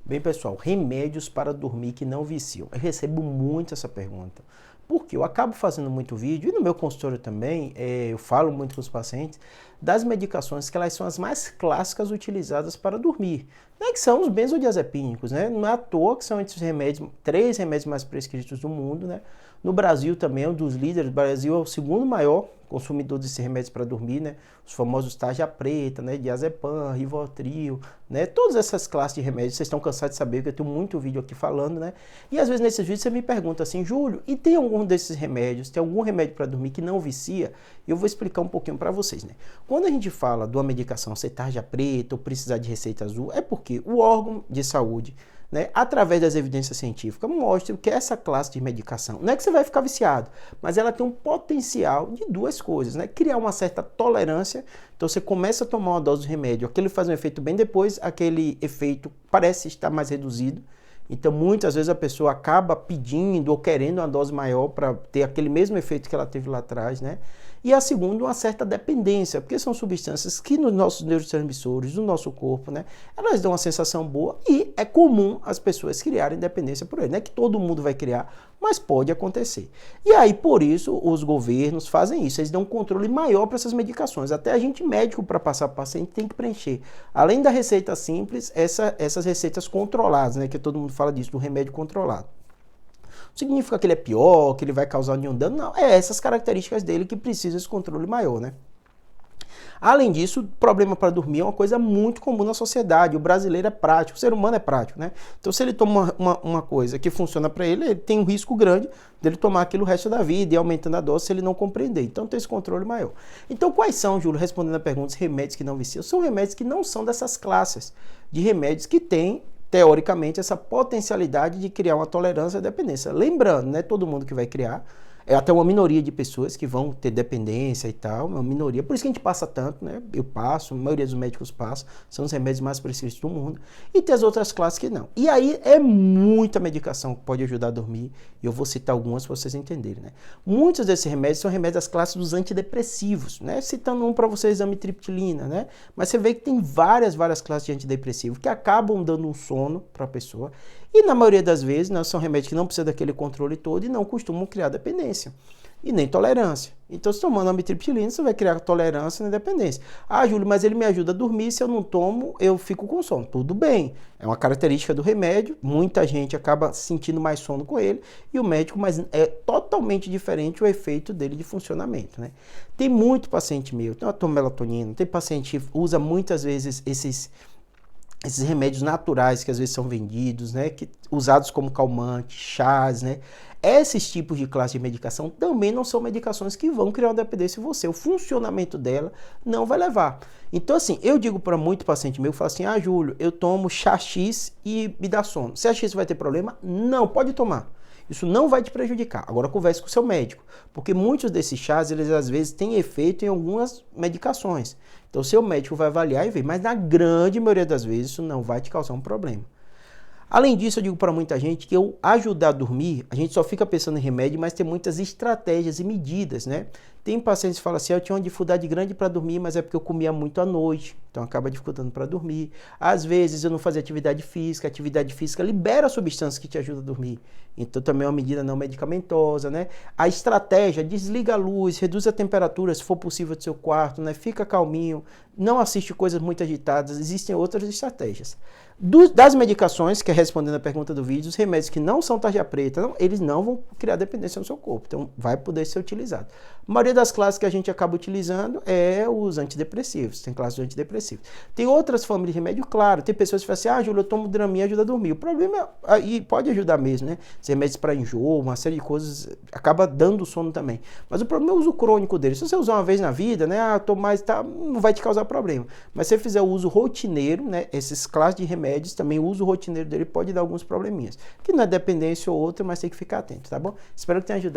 Bem, pessoal, remédios para dormir que não viciam. Eu recebo muito essa pergunta. Porque eu acabo fazendo muito vídeo, e no meu consultório também, eu falo muito com os pacientes, das medicações que elas são as mais clássicas utilizadas para dormir, né, que são os benzodiazepínicos, né? Não é à toa que são esses remédios, 3 remédios mais prescritos do mundo, né? No Brasil também é um dos líderes, o Brasil é o segundo maior consumidor desses remédios para dormir, né? Os famosos tarja preta, né? Diazepam, Rivotril, né? Todas essas classes de remédios, vocês estão cansados de saber que eu tenho muito vídeo aqui falando, né? E às vezes nesses vídeos você me pergunta assim, Júlio, e tem algum desses remédios, tem algum remédio para dormir que não vicia? Eu vou explicar um pouquinho para vocês, né? Quando a gente fala de uma medicação ser tarja preta ou precisar de receita azul, é porque o órgão de saúde, né, através das evidências científicas, mostra que essa classe de medicação, não é que você vai ficar viciado, mas ela tem um potencial de duas coisas, né? Criar uma certa tolerância, então você começa a tomar uma dose de remédio, aquele faz um efeito bem depois, aquele efeito parece estar mais reduzido, então muitas vezes a pessoa acaba pedindo ou querendo uma dose maior para ter aquele mesmo efeito que ela teve lá atrás, né? E a segunda, uma certa dependência, porque são substâncias que nos nossos neurotransmissores, no nosso corpo, né, elas dão uma sensação boa e é comum as pessoas criarem dependência por ele. Não é que todo mundo vai criar, mas pode acontecer. E aí, por isso, os governos fazem isso, eles dão um controle maior para essas medicações. Até a gente médico, para passar para o paciente, tem que preencher. Além da receita simples, essas receitas controladas, né, que todo mundo fala disso, do remédio controlado. Não significa que ele é pior, que ele vai causar nenhum dano, não. É essas características dele que precisam esse controle maior, né? Além disso, o problema para dormir é uma coisa muito comum na sociedade. O brasileiro é prático, o ser humano é prático, né? Então, se ele toma uma coisa que funciona para ele, ele tem um risco grande dele tomar aquilo o resto da vida e aumentando a dose se ele não compreender. Então, tem esse controle maior. Então, quais são, Júlio, respondendo a pergunta, os remédios que não viciam? São remédios que não são dessas classes de remédios que têm teoricamente, essa potencialidade de criar uma tolerância à dependência. Lembrando, não é todo mundo que vai criar, é até uma minoria de pessoas que vão ter dependência e tal, uma minoria, por isso que a gente passa tanto, né? Eu passo, a maioria dos médicos passam, são os remédios mais prescritos do mundo, e tem as outras classes que não. E aí é muita medicação que pode ajudar a dormir, e eu vou citar algumas para vocês entenderem, né? Muitos desses remédios são remédios das classes dos antidepressivos, né? Citando um para vocês, amitriptilina, né? Mas você vê que tem várias classes de antidepressivos que acabam dando um sono para a pessoa, e na maioria das vezes, né, são remédios que não precisam daquele controle todo e não costumam criar dependência e nem tolerância. Então, se tomando amitriptilina, você vai criar tolerância e dependência. Ah, Júlio, mas ele me ajuda a dormir, se eu não tomo, eu fico com sono. Tudo bem, é uma característica do remédio, muita gente acaba sentindo mais sono com ele, e o médico, mas é totalmente diferente o efeito dele de funcionamento, né? Tem muito paciente meu, então eu tomo melatonina, tem paciente que usa muitas vezes esses remédios naturais que às vezes são vendidos, né, que, usados como calmante, chás, né, esses tipos de classe de medicação também não são medicações que vão criar uma dependência em você, o funcionamento dela não vai levar. Então assim, eu digo para muito paciente meu, fala assim, Júlio, eu tomo chá X e me dá sono, você acha que isso vai ter problema? Não, pode tomar. Isso não vai te prejudicar. Agora converse com o seu médico, porque muitos desses chás, eles às vezes têm efeito em algumas medicações. Então o seu médico vai avaliar e ver, mas na grande maioria das vezes isso não vai te causar um problema. Além disso, eu digo para muita gente que eu ajudar a dormir, a gente só fica pensando em remédio, mas tem muitas estratégias e medidas, né? Tem pacientes que falam assim, eu tinha uma dificuldade grande para dormir, mas é porque eu comia muito à noite, então acaba dificultando para dormir. Às vezes eu não fazia atividade física, a atividade física libera substâncias que te ajudam a dormir. Então também é uma medida não medicamentosa, né? A estratégia, desliga a luz, reduz a temperatura, se for possível, do seu quarto, né? Fica calminho, não assiste coisas muito agitadas, existem outras estratégias. Das medicações, que é respondendo a pergunta do vídeo, os remédios que não são tarja preta, eles não vão criar dependência no seu corpo, então vai poder ser utilizado. A maioria das classes que a gente acaba utilizando é os antidepressivos, tem classes de antidepressivos. Tem outras famílias de remédio, claro, tem pessoas que falam assim, Júlio, eu tomo Dramin, ajuda a dormir. O problema é, e pode ajudar mesmo, né? Os remédios para enjoo, uma série de coisas, acaba dando sono também. Mas o problema é o uso crônico dele. Se você usar uma vez na vida, né, eu tomo mais, tá, não vai te causar problema. Mas se você fizer o uso rotineiro, né, esses classes de remédios, também o uso rotineiro dele pode dar alguns probleminhas. Que não é dependência ou outra, mas tem que ficar atento, tá bom? Espero que tenha ajudado.